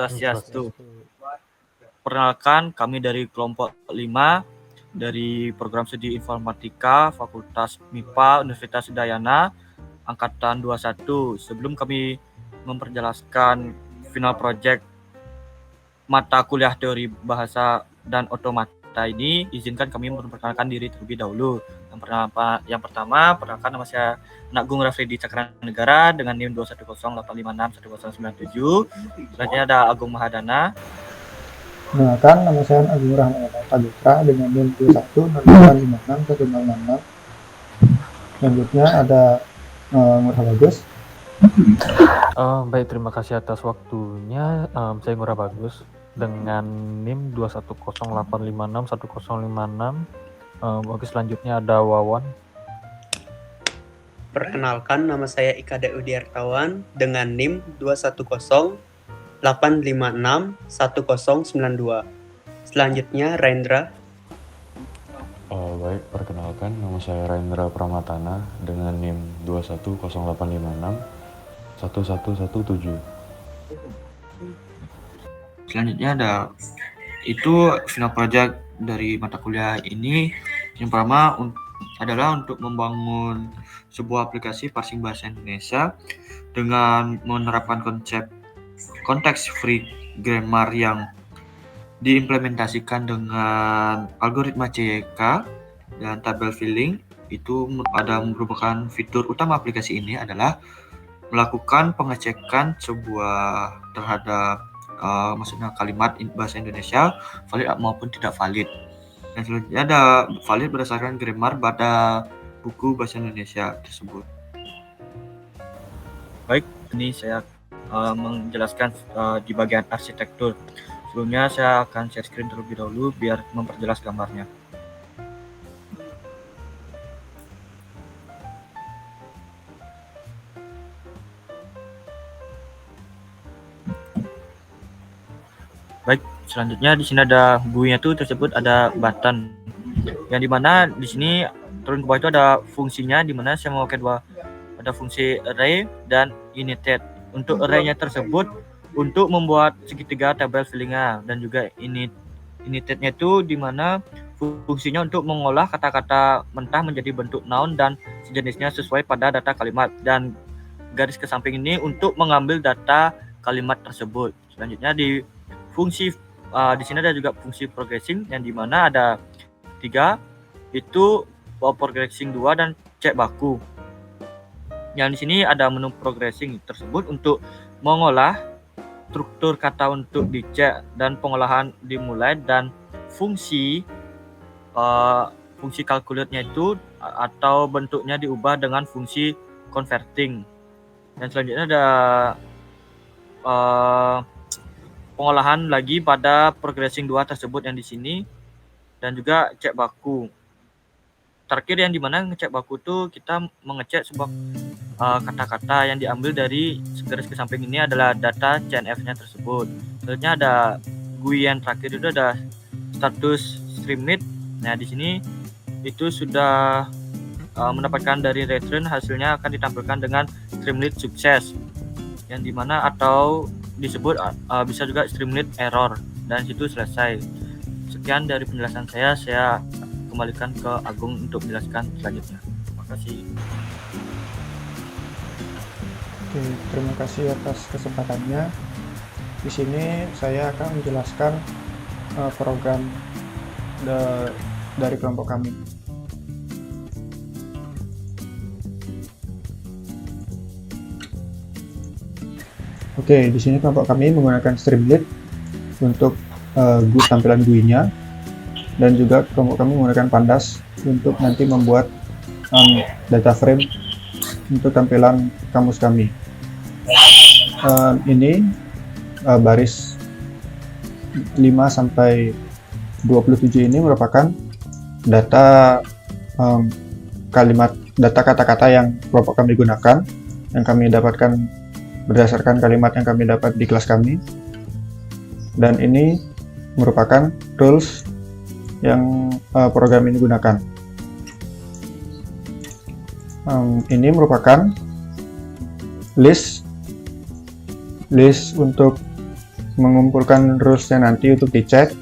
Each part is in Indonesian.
Swastiastu. Perkenalkan, kami dari kelompok 5 dari program studi Informatika Fakultas MIPA Universitas Udayana angkatan 21. Sebelum kami memperjelaskan final project mata kuliah teori bahasa dan otomata ini, izinkan kami memperkenalkan diri terlebih dahulu. Yang pertama, perkenalkan, nama saya Nagung Rafridi Cakranegara dengan NIM 21085611097. Selanjutnya ada Agung Mahadana. Perkenalkan, nama saya Agung Rahman Paduka dengan NIM 2108561066. Selanjutnya ada Ngurah Bagus. Baik, terima kasih atas waktunya. Saya Ngurah Bagus dengan NIM 21085611056. Oke, selanjutnya ada Wawan. Perkenalkan, nama saya Ika Udiartawan dengan NIM 21085611092. Selanjutnya Rendra. Baik, perkenalkan, nama saya Rendra Pramatana dengan NIM 21085611117. Selanjutnya ada final project dari mata kuliah ini. Yang pertama adalah untuk membangun sebuah aplikasi parsing bahasa Indonesia dengan menerapkan konsep konteks free grammar yang diimplementasikan dengan algoritma CYK dan tabel filling. Itu merupakan fitur utama aplikasi ini adalah melakukan pengecekan sebuah terhadap maksudnya kalimat bahasa Indonesia valid maupun tidak valid. Dan selanjutnya ada valid berdasarkan grammar pada buku bahasa Indonesia tersebut. Baik, ini saya menjelaskan di bagian arsitektur. Sebelumnya saya akan share screen terlebih dahulu biar memperjelas gambarnya. Baik, selanjutnya di sini ada GUI-nya tersebut ada button. Yang dimana di sini turun ke bawah itu ada fungsinya, dimana saya memakai ada fungsi array dan united. Untuk array-nya tersebut untuk membuat segitiga tabel filling-nya, dan juga united-nya itu dimana fungsinya untuk mengolah kata-kata mentah menjadi bentuk noun dan sejenisnya sesuai pada data kalimat, dan garis ke samping ini untuk mengambil data kalimat tersebut. Selanjutnya di fungsi di sini ada juga fungsi progressing yang dimana ada 3, itu progressing 2 dan cek baku. Yang di sini ada menu progressing tersebut untuk mengolah struktur kata untuk dicek dan pengolahan dimulai, dan fungsi calculate-nya itu atau bentuknya diubah dengan fungsi converting. Dan selanjutnya ada pengolahan lagi pada progressing 2 tersebut yang di sini, dan juga cek baku. Terakhir yang dimana ngecek baku itu kita mengecek sebuah kata-kata yang diambil dari garis ke samping ini adalah data CNF-nya tersebut. Selanjutnya ada GUI yang terakhir itu ada status streamlit. Nah di sini itu sudah mendapatkan dari return, hasilnya akan ditampilkan dengan streamlit sukses, yang dimana atau disebut bisa juga streamlit error, dan situ selesai. Sekian dari penjelasan saya kembalikan ke Agung untuk menjelaskan selanjutnya. Terima kasih. Oke, terima kasih atas kesempatannya. Di sini saya akan menjelaskan program dari kelompok kami. Oke, di sini kelompok kami menggunakan Streamlit untuk tampilan GUI-nya, dan juga kelompok kami menggunakan Pandas untuk nanti membuat data frame untuk tampilan kamus kami. Ini baris 5 sampai 27 ini merupakan data data kata-kata yang kelompok kami gunakan, yang kami dapatkan berdasarkan kalimat yang kami dapat di kelas kami. Dan ini merupakan tools yang program ini gunakan. Ini merupakan list untuk mengumpulkan rulesnya nanti untuk dicek,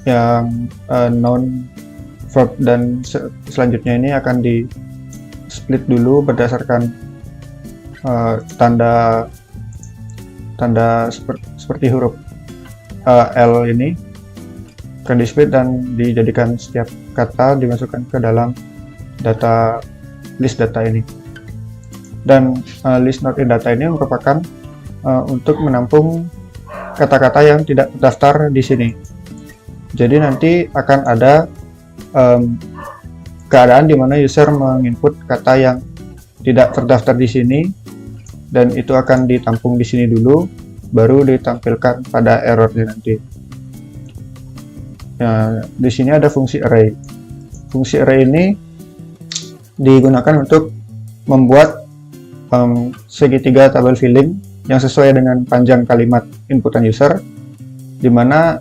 yang noun, verb, dan selanjutnya ini akan di split dulu berdasarkan tanda seperti huruf L ini, akan di split dan dijadikan setiap kata dimasukkan ke dalam list data ini. Dan list not in data ini merupakan untuk menampung kata-kata yang tidak terdaftar di sini. Jadi nanti akan ada keadaan di mana user menginput kata yang tidak terdaftar di sini, dan itu akan ditampung di sini dulu, baru ditampilkan pada errornya nanti. Nah, di sini ada fungsi array. Fungsi array ini digunakan untuk membuat segitiga tabel filling yang sesuai dengan panjang kalimat inputan user, di mana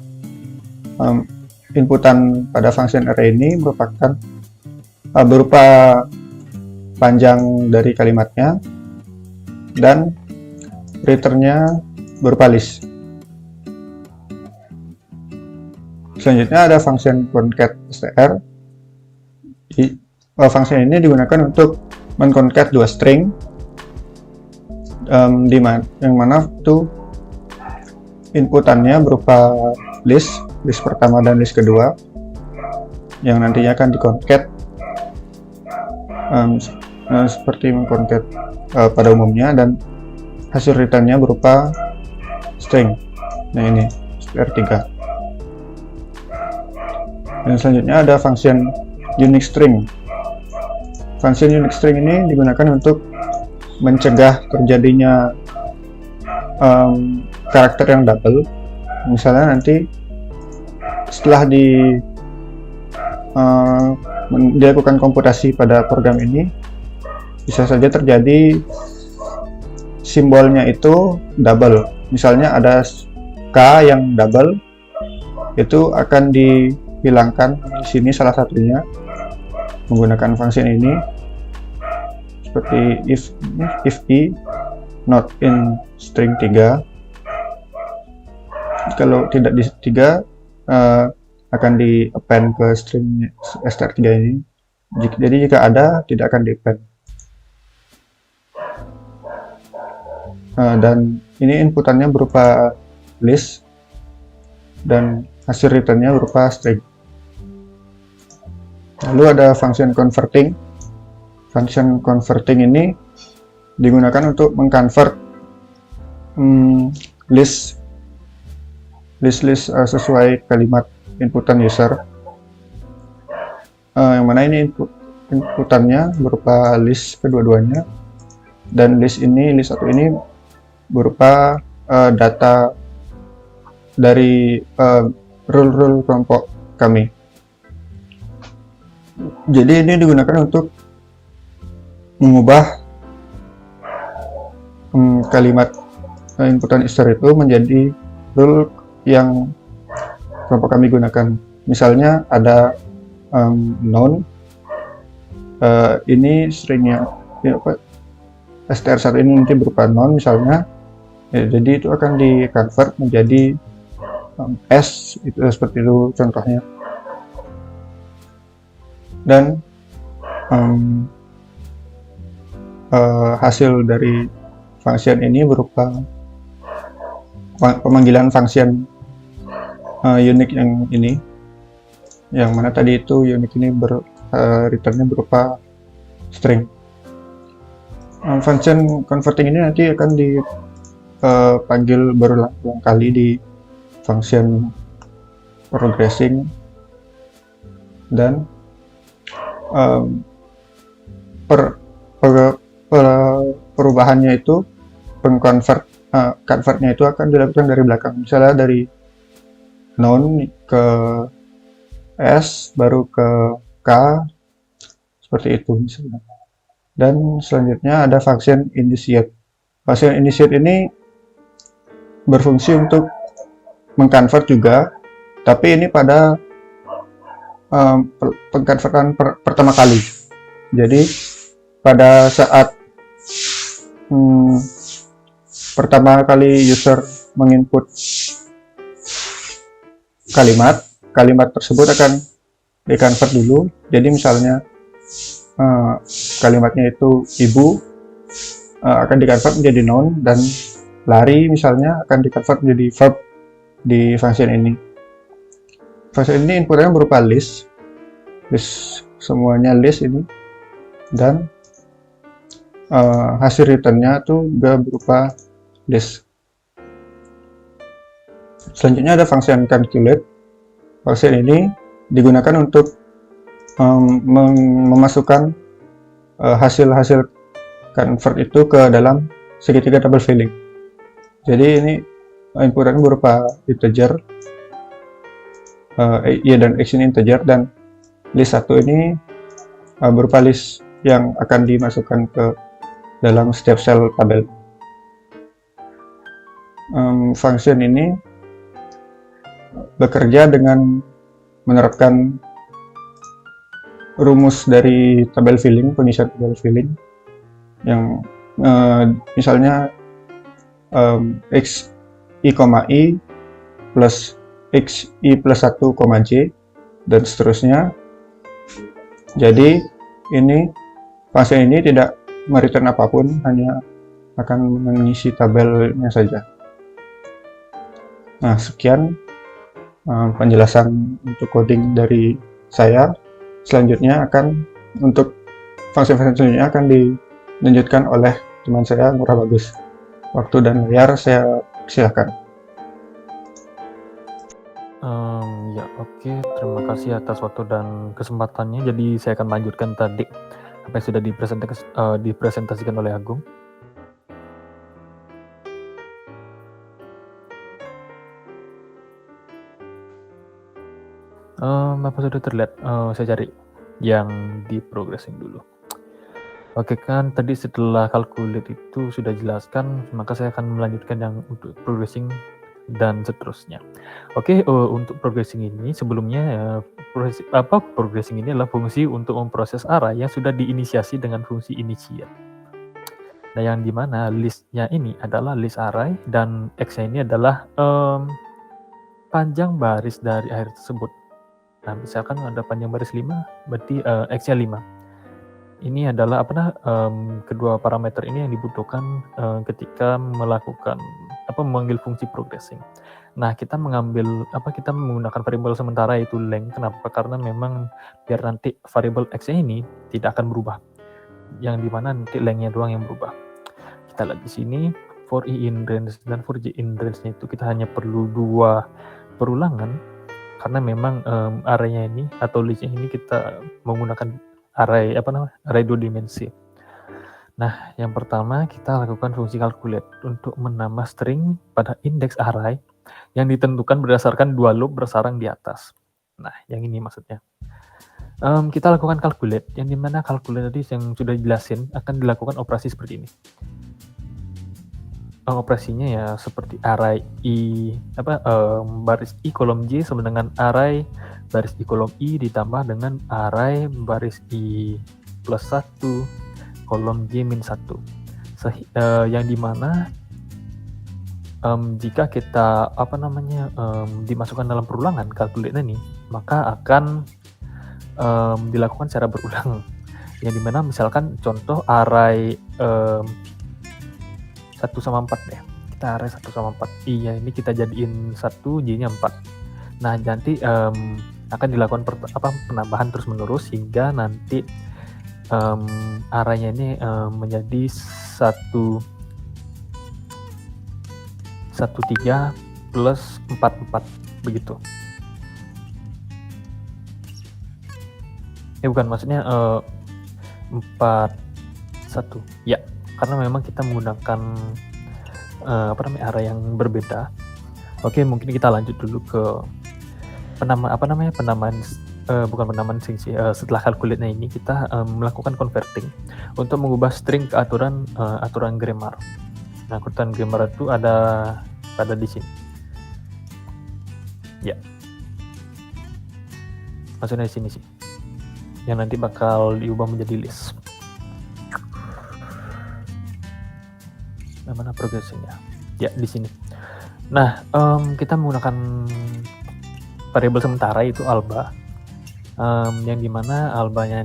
inputan pada function array ini merupakan berupa panjang dari kalimatnya dan returnnya berupa list. Selanjutnya ada function concat str. Function ini digunakan untuk menconcat dua string, yang mana itu inputannya berupa list pertama dan list kedua, yang nantinya akan diconcat seperti mengconcat pada umumnya, dan hasil returnnya berupa string. Nah, ini str3. Dan selanjutnya ada function unique string. Function unique string ini digunakan untuk mencegah terjadinya karakter yang double. Misalnya nanti setelah dilakukan komputasi pada program ini, bisa saja terjadi simbolnya itu double. Misalnya ada K yang double, itu akan dihilangkan di sini salah satunya menggunakan function ini, seperti if i not in string 3. Kalau tidak di 3 akan di append ke string str3 ini. Jadi jika ada, tidak akan di append. Dan ini inputannya berupa list dan hasil returnnya berupa string. Lalu ada function converting. Function converting ini digunakan untuk mengconvert list sesuai kalimat inputan user, yang mana ini inputannya berupa list kedua-duanya, dan list satu ini berupa data dari rule kelompok kami. Jadi ini digunakan untuk mengubah kalimat inputan user itu menjadi rule yang kelompok kami gunakan. Misalnya ada noun, ini stringnya str1 ini nanti berupa noun misalnya, jadi itu akan di convert menjadi s, itu seperti itu contohnya. Dan hasil dari function ini berupa pemanggilan function unique yang ini, yang mana tadi itu unique ini returnnya berupa string. Function converting ini nanti akan dipanggil berulang-ulang kali di function progressing, dan perubahannya itu convertnya itu akan dilakukan dari belakang, misalnya dari noun ke s baru ke k, seperti itu misalnya. Dan selanjutnya ada function initiate. Function initiate ini berfungsi untuk mengconvert juga, tapi ini pada pengkonvertan pertama kali. Jadi pada saat pertama kali user menginput kalimat tersebut akan di-convert dulu. Jadi misalnya kalimatnya itu ibu, akan di-convert menjadi noun, dan lari misalnya akan di-convert menjadi verb di function ini. Function ini inputnya berupa list, semuanya list ini, dan hasil returnnya tuh juga berupa list. Selanjutnya ada function calculate. Function ini digunakan untuk memasukkan hasil convert itu ke dalam segitiga double filling. Jadi ini inputnya berupa integer, y dan x ini integer, dan list 1 ini berupa list yang akan dimasukkan ke dalam setiap sel tabel. Function ini bekerja dengan menerapkan rumus dari tabel filling, pengisian tabel filling, yang misalnya x i, plus x i plus 1, j, dan seterusnya. Jadi ini function ini tidak mereturn apapun, hanya akan mengisi tabelnya saja. Nah, sekian penjelasan untuk coding dari saya. Selanjutnya untuk function-function selanjutnya akan dilanjutkan oleh teman saya, Ngurah Bagus. Waktu dan layar saya silakan. Ya, oke. Terima kasih atas waktu dan kesempatannya. Jadi saya akan lanjutkan tadi apa yang sudah dipresentasikan oleh Agung. Apa sudah terlihat? Saya cari yang di progressing dulu. Oke, kan tadi setelah calculate itu sudah jelaskan, maka saya akan melanjutkan yang untuk progressing dan seterusnya. Oke, untuk progressing ini sebelumnya progressing ini adalah fungsi untuk memproses array yang sudah diinisiasi dengan fungsi initiate. Nah, yang dimana listnya ini adalah list array dan x-nya ini adalah panjang baris dari array tersebut. Nah, misalkan ada panjang baris 5, berarti x-nya 5. Ini adalah kedua parameter ini yang dibutuhkan ketika memanggil fungsi progressing. Nah, kita menggunakan variabel sementara yaitu length. Kenapa? Karena memang biar nanti variabel x-nya ini tidak akan berubah. Yang dimana nanti length-nya doang yang berubah. Kita lihat di sini for i in range dan for j in range-nya itu kita hanya perlu 2 perulangan. Karena memang array-nya ini atau list-nya ini kita menggunakan array 2 dimensi. Nah, yang pertama kita lakukan fungsi calculate untuk menambah string pada indeks array yang ditentukan berdasarkan 2 loop bersarang di atas. Nah, yang ini maksudnya. Kita lakukan calculate, yang dimana calculate tadi yang sudah dijelasin akan dilakukan operasi seperti ini. Operasinya ya seperti array baris i kolom j sama dengan array baris i kolom i ditambah dengan array baris i plus 1 kolom j min 1. Yang dimana jika kita dimasukkan dalam perulangan calculate ini, maka akan dilakukan secara berulang. Yang dimana misalkan contoh array 1/4 ya. Kita array 1/4. Iya, ini kita jadiin 1, J-nya 4. Nah, nanti akan dilakukan penambahan terus-menerus hingga nanti arraynya ini menjadi 1 3 plus 4 begitu. Bukan, maksudnya 4 1. Ya. Karena memang kita menggunakan array yang berbeda. Oke, mungkin kita lanjut dulu ke penamaan string sih. Setelah calculate-nya ini kita melakukan converting untuk mengubah string ke aturan grammar. Nah, aturan grammar itu ada di sini. Ya. Maksudnya di sini sih. Yang nanti bakal diubah menjadi list. Mana progressing-nya? Ya, di sini. Nah, kita menggunakan variabel sementara yaitu alba, yang dimana albanya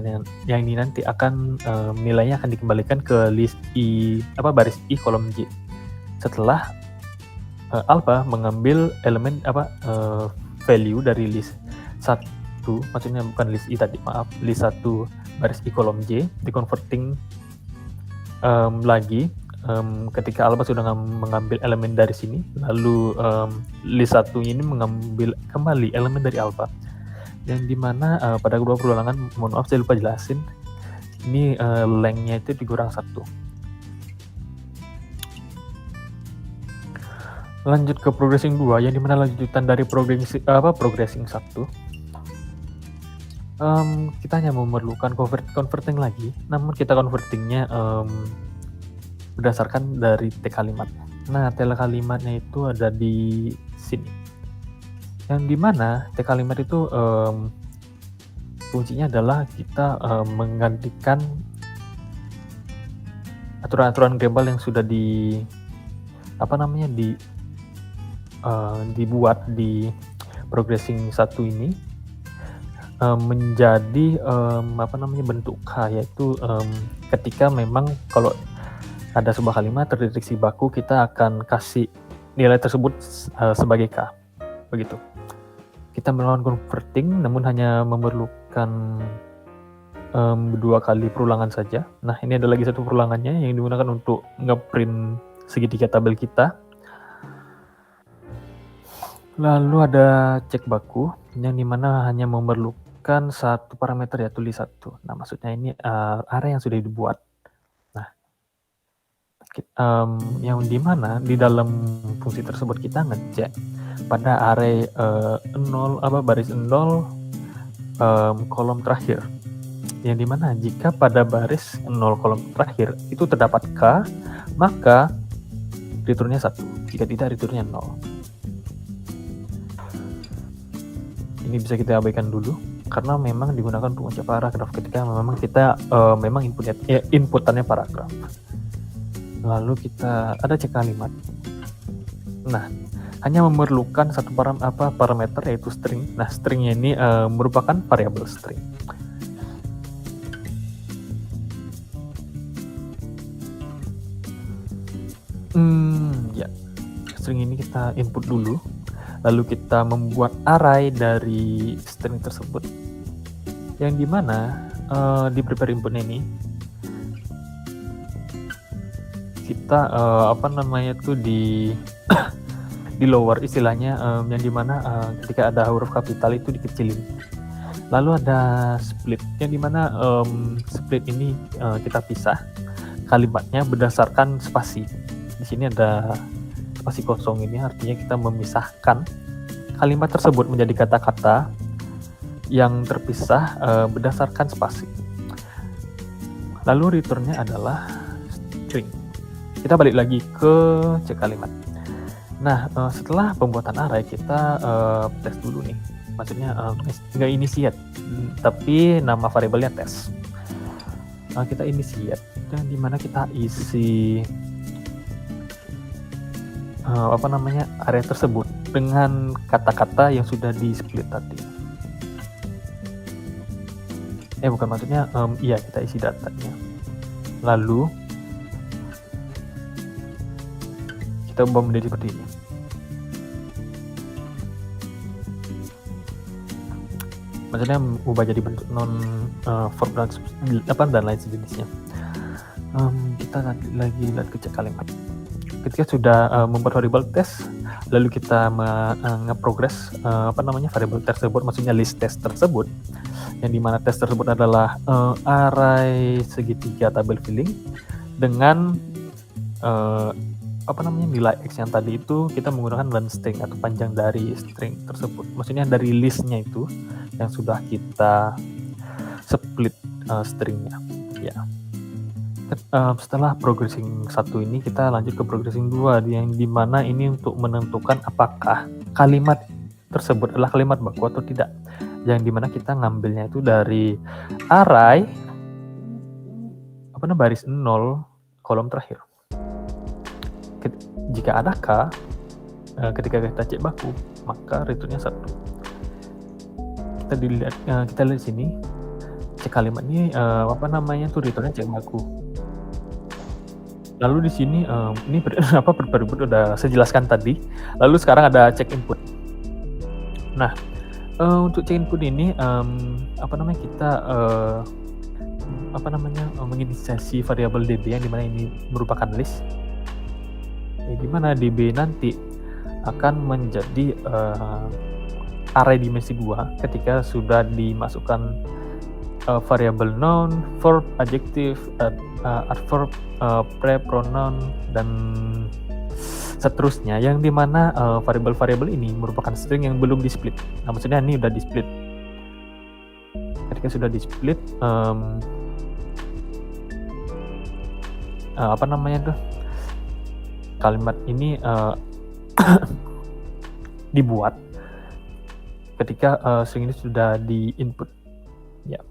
yang ini nanti akan nilainya akan dikembalikan ke list baris i kolom j setelah alba mengambil elemen value dari list 1, maksudnya bukan list i tadi, maaf, list 1 baris i kolom j, dikonverting lagi ketika alba sudah mengambil elemen dari sini, lalu list 1 ini mengambil kembali elemen dari alba, yang dimana pada kedua perulangan, mohon maaf saya lupa jelasin, ini lengthnya itu dikurang 1. Lanjut ke progressing 2, yang dimana lanjutan dari progressing 1. Kita hanya memerlukan converting lagi, namun kita convertingnya berdasarkan dari T kalimat. Nah, T kalimatnya itu ada di sini, yang dimana T kalimat itu fungsinya adalah kita menggantikan aturan-aturan global yang sudah dibuat di progressing 1 ini menjadi bentuk K, yaitu ketika memang kalau ada sebuah kalimat terdeteksi baku, kita akan kasih nilai tersebut sebagai K, begitu. Kita melakukan converting, namun hanya memerlukan 2 kali perulangan saja. Nah, ini ada lagi satu perulangannya yang digunakan untuk ngeprint segitiga tabel kita. Lalu ada cek baku, yang dimana hanya memerlukan satu parameter, yaitu list 1. Nah, maksudnya ini array yang sudah dibuat. Nah, yang dimana di dalam fungsi tersebut kita ngecek pada array baris 0 kolom terakhir, yang dimana jika pada baris 0 kolom terakhir itu terdapat K, maka returnnya 1, jika tidak returnnya 0. Ini bisa kita abaikan dulu karena memang digunakan untuk mencap paragraf ketika memang kita memang inputannya paragraf. Lalu kita ada cek kalimat. Nah, hanya memerlukan satu parameter, yaitu string. Nah, stringnya ini merupakan variabel string. Ya, string ini kita input dulu. Lalu kita membuat array dari string tersebut, yang dimana di prepare input ini kita di lower istilahnya, yang dimana ketika ada huruf kapital itu dikecilin. Lalu ada split, yang dimana split ini kita pisah kalimatnya berdasarkan spasi. Di sini ada spasi kosong, ini artinya kita memisahkan kalimat tersebut menjadi kata-kata yang terpisah berdasarkan spasi. Lalu returnnya adalah string. Kita balik lagi ke cek kalimat. Nah, setelah pembuatan array kita tes dulu nih, maksudnya nggak initiate, tapi nama variabelnya tes. Kita initiate, dan dimana kita isi area tersebut dengan kata-kata yang sudah di split tadi. Kita isi datanya. Lalu kita ubah menjadi seperti ini. Maksudnya ubah jadi bentuk non verb dan lain sejenisnya. Kita lagi lihat ke cek kalimat. Ketika sudah membuat variabel test, lalu kita nge-progress variabel tersebut, maksudnya list test tersebut, yang dimana test tersebut adalah array segitiga tabel filling dengan nilai x yang tadi itu kita menggunakan len string atau panjang dari string tersebut, maksudnya dari listnya itu yang sudah kita split stringnya, ya. Setelah progressing 1 ini kita lanjut ke progressing 2, yang dimana ini untuk menentukan apakah kalimat tersebut adalah kalimat baku atau tidak, yang dimana kita ngambilnya itu dari array baris 0 kolom terakhir. Jika ada K, ketika kita cek baku, maka returnnya 1. Kita lihat sini, cek kalimat ini returnnya cek baku. Lalu di sini ini berikut udah saya jelaskan tadi. Lalu sekarang ada cek input. Nah, untuk cek input ini kita menginisiasi variabel db yang dimana ini merupakan list. Dimana db nanti akan menjadi array dimensi 2 ketika sudah dimasukkan variabel noun, verb, adjective, adverb, pre, pronoun, dan seterusnya, yang dimana variabel-variabel ini merupakan string yang belum di-split. Nah, maksudnya ini udah di-split. Ketika sudah di-split, kalimat ini dibuat ketika string ini sudah di-input. Ya.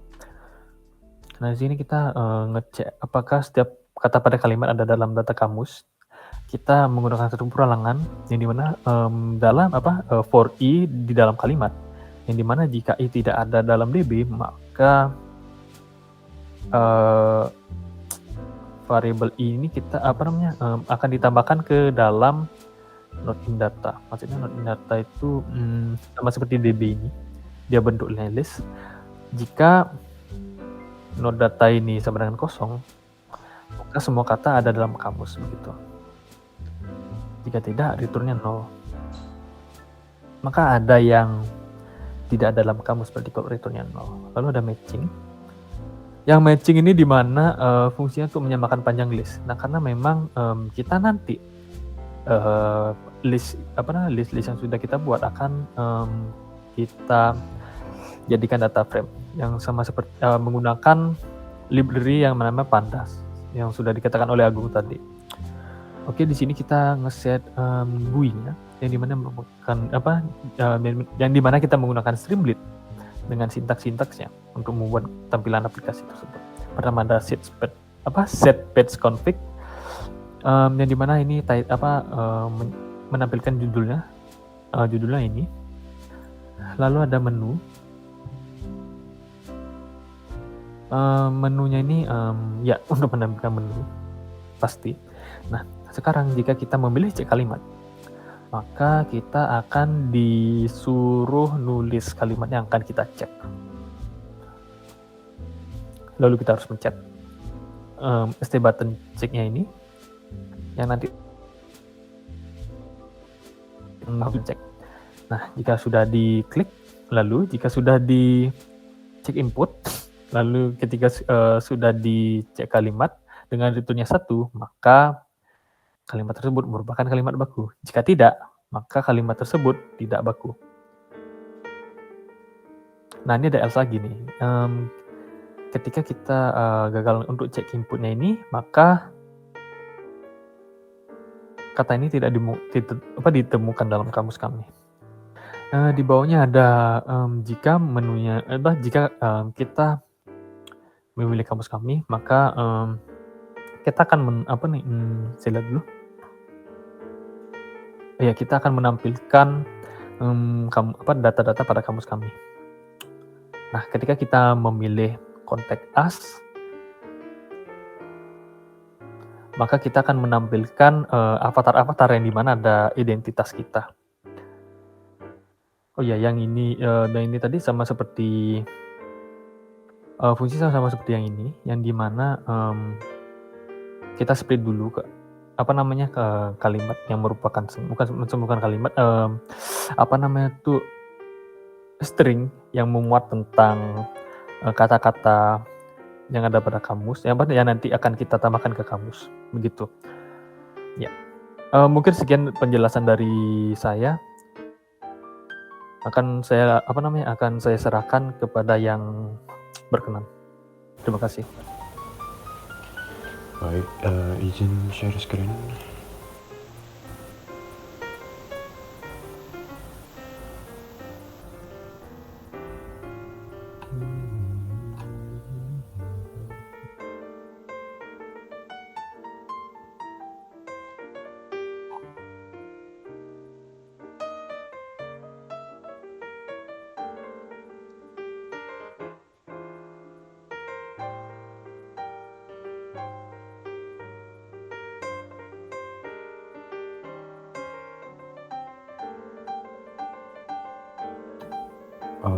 Nah, di sini kita ngecek apakah setiap kata pada kalimat ada dalam data kamus. Kita menggunakan satu peralangan yang dimana dalam for i di dalam kalimat, yang dimana jika i tidak ada dalam db, maka variabel i ini kita akan ditambahkan ke dalam not in data. Maksudnya not in data itu sama seperti db ini, dia bentuk list. Jika not data ini sama dengan kosong, maka semua kata ada dalam kamus begitu. Jika tidak, returnnya 0. Maka ada yang tidak ada dalam kamus, berarti kalau returnnya 0. Lalu ada matching. Yang matching ini di mana fungsinya untuk menyamakan panjang list. Nah, karena memang kita nanti list yang sudah kita buat akan kita jadikan data frame yang sama seperti menggunakan library yang namanya pandas yang sudah dikatakan oleh Agung tadi. Oke, di sini kita ngeset GUI-nya yang dimana kita menggunakan Streamlit dengan sintaks-sintaksnya untuk membuat tampilan aplikasi tersebut. Pertama ada set page config yang dimana ini menampilkan judulnya ini. Lalu ada menu. Menunya ini untuk menampilkan menu pasti. Nah, sekarang jika kita memilih cek kalimat, maka kita akan disuruh nulis kalimat yang akan kita cek. Lalu kita harus mencet st button ceknya ini yang nanti cek. Nah, jika sudah diklik, lalu jika sudah dicek input, lalu ketika sudah dicek kalimat dengan returnnya 1, maka kalimat tersebut merupakan kalimat baku. Jika tidak, maka kalimat tersebut tidak baku. Nah, ini ada else lagi nih. Ketika kita gagal untuk cek inputnya ini, maka kata ini tidak ditemukan dalam kamus kami. Di bawahnya ada jika kita memilih kamus kami, maka kita akan saya lihat dulu. Ya, kita akan menampilkan data-data pada kamus kami. Nah, ketika kita memilih contact us, maka kita akan menampilkan avatar-avatar yang dimana ada identitas kita. Oh ya, yang ini tadi sama seperti fungsi sama seperti yang ini, yang dimana kita split dulu ke kalimat yang merupakan bukan kalimat string yang memuat tentang kata-kata yang ada pada kamus yang nanti akan kita tambahkan ke kamus begitu. Ya, mungkin sekian penjelasan dari saya. Akan saya serahkan kepada yang berkenan. Terima kasih. Baik, izin share screen.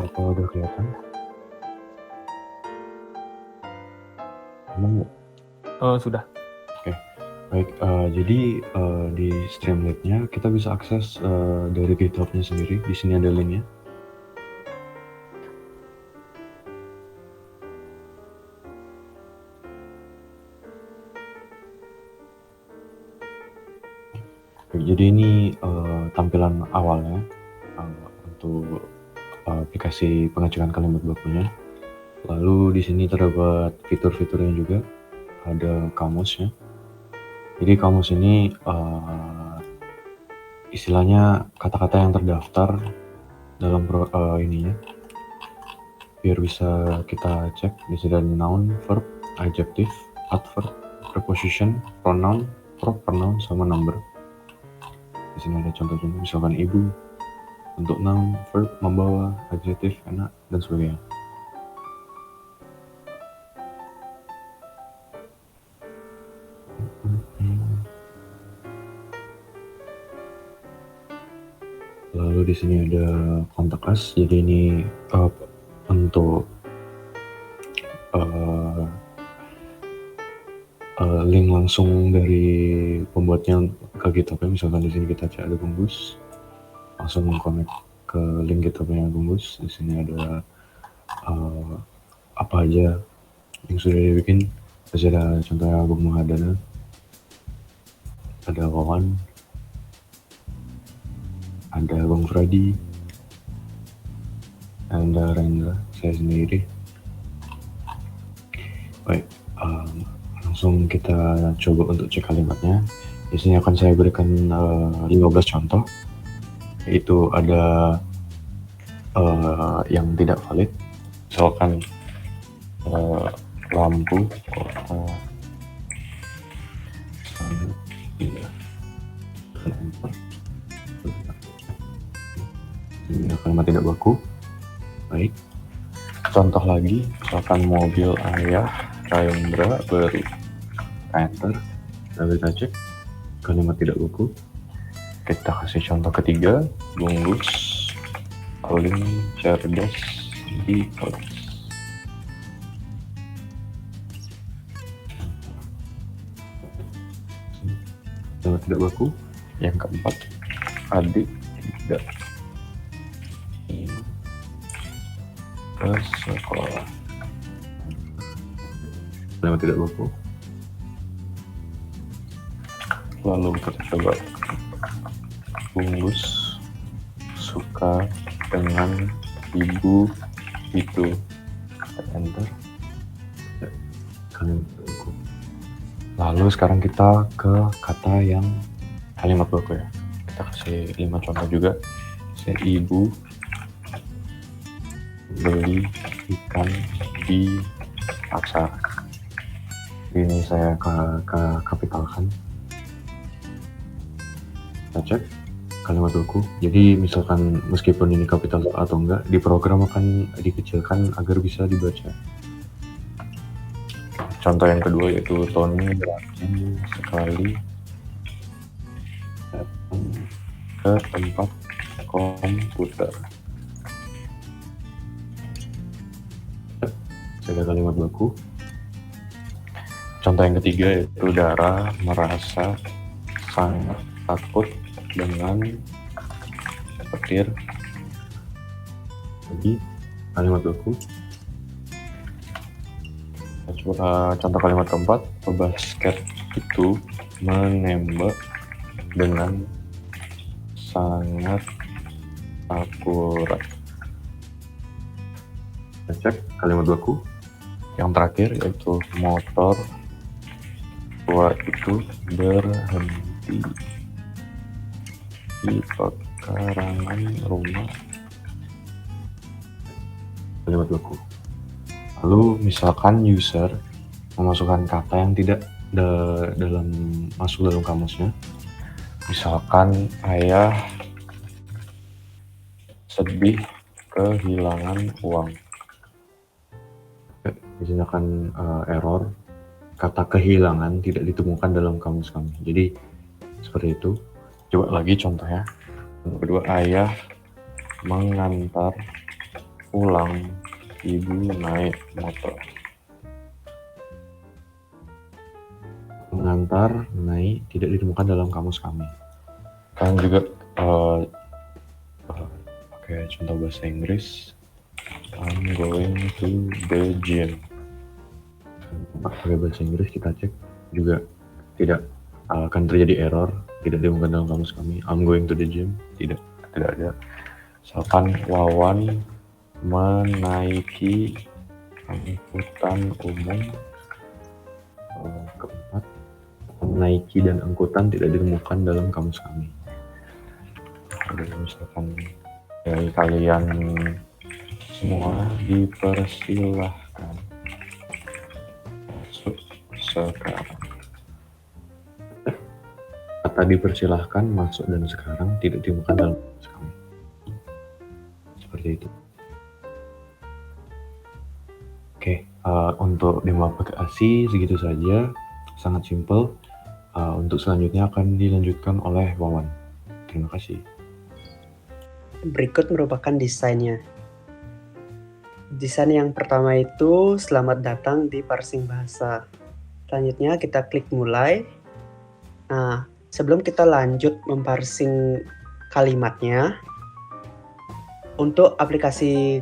Apa udah kelihatan? Aman nggak? Sudah. Baik, jadi di Streamlit-nya kita bisa akses dari GitHub-nya sendiri. Di sini ada link-nya. Oke, jadi ini tampilan awalnya untuk aplikasi pengecekan kalimat bakunya. Lalu di sini terdapat fitur-fiturnya juga. Ada kamusnya. Jadi kamus ini istilahnya kata-kata yang terdaftar dalam ininya. Biar bisa kita cek di sini ada noun, verb, adjective, adverb, preposition, pronoun, pronoun sama number. Di sini ada contoh-contoh, misalkan ibu untuk noun, verb, membawa, adjective, enak, dan sebagainya. Lalu di sini ada kontak us, jadi ini untuk link langsung dari pembuatnya ke GitHub-nya. Misalkan di sini kita cek ada Bungkus, langsung mengconnect ke link GitHub-nya Bungkus. Di sini ada apa aja yang sudah dibikin. Di sini ada contohnya Agung Mahadana, ada Wawan, ada Bang Freddy, ada Rendra, saya sendiri. Baik, langsung kita coba untuk cek kalimatnya. Di sini akan saya berikan 15 contoh, yaitu ada yang tidak valid, misalkan lampu kota ini kalimat tidak baku. Baik, contoh lagi, misalkan mobil ayah Rendra beri, enter, lalu kita cek kalimat tidak baku. Kita kasih contoh ketiga, Bungkus paling cerdas di kelas. Kalimat tidak baku. Yang keempat, adik tidak ke sekolah. Kalimat tidak baku. Lalu kita coba, Bungkus suka dengan ibu itu, enter, kalimat baku. Lalu sekarang kita ke kata yang kalimat baku ya. Kita kasih 5 contoh juga. Saya ibu beli ikan di pasar. Ini saya kapitalkan. Kita cek kalimat baku. Jadi misalkan meskipun ini kapital atau enggak, di program akan dikecilkan agar bisa dibaca. Contoh yang kedua yaitu Tony berani sekali datang ke tempat komputer. Ada kalimat baku. Contoh yang ketiga yaitu Dara merasa sangat takut dengan petir. Jadi kalimat baku. Coba contoh kalimat keempat, pebasket itu menembak dengan sangat akurat. Kita cek kalimat baku. Yang terakhir yaitu motor tua itu berhenti di pekarangan rumah. Kalimat baku. Lalu misalkan user memasukkan kata yang tidak masuk dalam kamusnya. Misalkan ayah sedih kehilangan uang. Di sini akan error, kata kehilangan tidak ditemukan dalam kamus kami. Jadi seperti itu. Coba lagi contohnya. Yang kedua, ayah mengantar pulang, ibu naik motor. Mengantar, naik, tidak ditemukan dalam kamus kami. Kalian juga pakai contoh bahasa Inggris. I'm going to the gym. Pakai bahasa Inggris kita cek juga tidak akan terjadi error, tidak ditemukan dalam kamus kami. I'm going to the gym, tidak ada. Misalkan Wawan menaiki angkutan umum. Keempat, menaiki dan angkutan tidak ditemukan dalam kamus kami. Jadi misalkan dari kalian semua dipersilahkan masuk sekarang. Kata dipersilahkan masuk dan sekarang tidak ditemukan dalam kamus kami. Seperti itu. Oke, untuk demo aplikasi segitu saja, sangat simple. Untuk selanjutnya akan dilanjutkan oleh Wawan. Terima kasih. Berikut merupakan desainnya. Desain yang pertama itu selamat datang di parsing bahasa. Selanjutnya kita klik mulai. Nah, sebelum kita lanjut memparsing kalimatnya, untuk aplikasi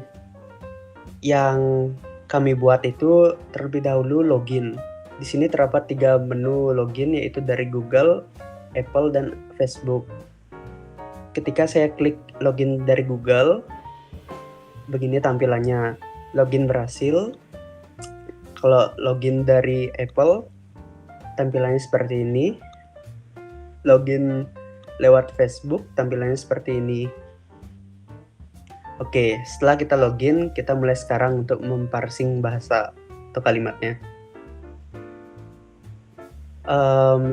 yang kami buat itu terlebih dahulu login. Di sini terdapat 3 menu login, yaitu dari Google, Apple, dan Facebook. Ketika saya klik login dari Google, begini tampilannya. Login berhasil. Kalau login dari Apple, tampilannya seperti ini. Login lewat Facebook, tampilannya seperti ini. Oke, setelah kita login, kita mulai sekarang untuk memparsing bahasa atau kalimatnya.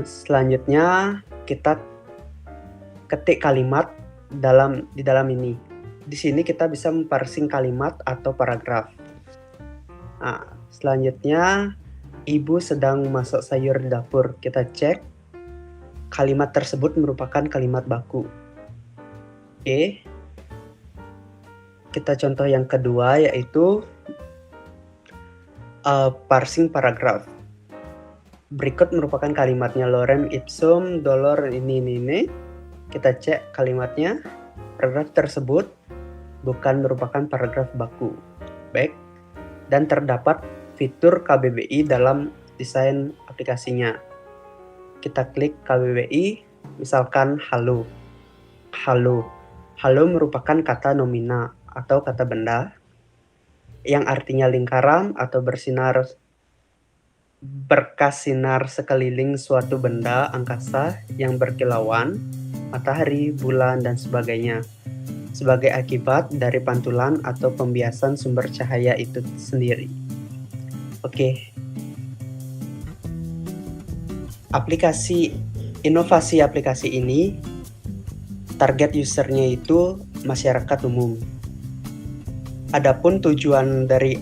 Selanjutnya kita ketik kalimat di dalam ini. Di sini kita bisa memparsing kalimat atau paragraf. Nah, selanjutnya ibu sedang masak sayur di dapur. Kita cek kalimat tersebut merupakan kalimat baku. Oke. Kita contoh yang kedua, yaitu parsing paragraf. Berikut merupakan kalimatnya lorem ipsum dolor ini. Kita cek kalimatnya. Paragraf tersebut bukan merupakan paragraf baku. Baik. Dan terdapat fitur KBBI dalam desain aplikasinya. Kita klik KBBI, misalkan halo. Halo merupakan kata nomina atau kata benda yang artinya lingkaran atau berkas sinar sekeliling suatu benda angkasa yang berkilauan, matahari, bulan, dan sebagainya, sebagai akibat dari pantulan atau pembiasan sumber cahaya itu sendiri. Oke. Inovasi aplikasi ini, target usernya itu masyarakat umum. Adapun tujuan dari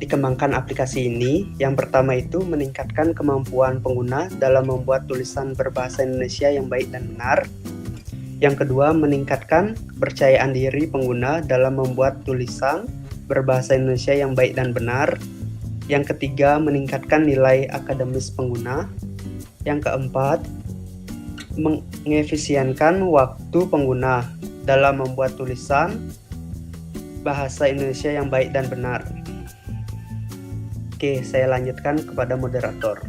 dikembangkan aplikasi ini, yang pertama itu meningkatkan kemampuan pengguna dalam membuat tulisan berbahasa Indonesia yang baik dan benar. Yang kedua, meningkatkan kepercayaan diri pengguna dalam membuat tulisan berbahasa Indonesia yang baik dan benar. Yang ketiga, meningkatkan nilai akademis pengguna. Yang keempat, mengefisienkan waktu pengguna dalam membuat tulisan bahasa Indonesia yang baik dan benar. Oke, saya lanjutkan kepada moderator.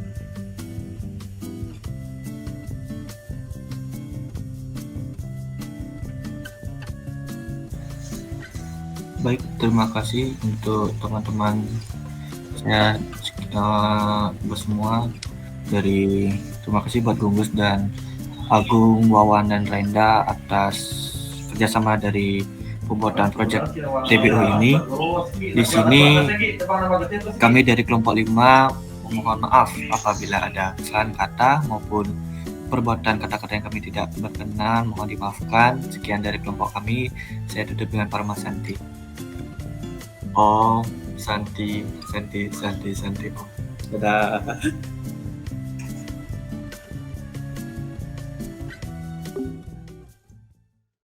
Baik, terima kasih untuk teman-teman saya semua. Terima kasih buat Gunggus dan Agung, Wawan, dan Renda atas kerjasama dari pembuatan proyek TBO ini. Di sini kami dari kelompok 5 mohon maaf apabila ada kesalahan kata maupun perbuatan kata-kata yang kami tidak berkenan, mohon dimaafkan. Sekian dari kelompok kami. Saya tutup dengan Parma Santi. Om Santi Om. Dadah.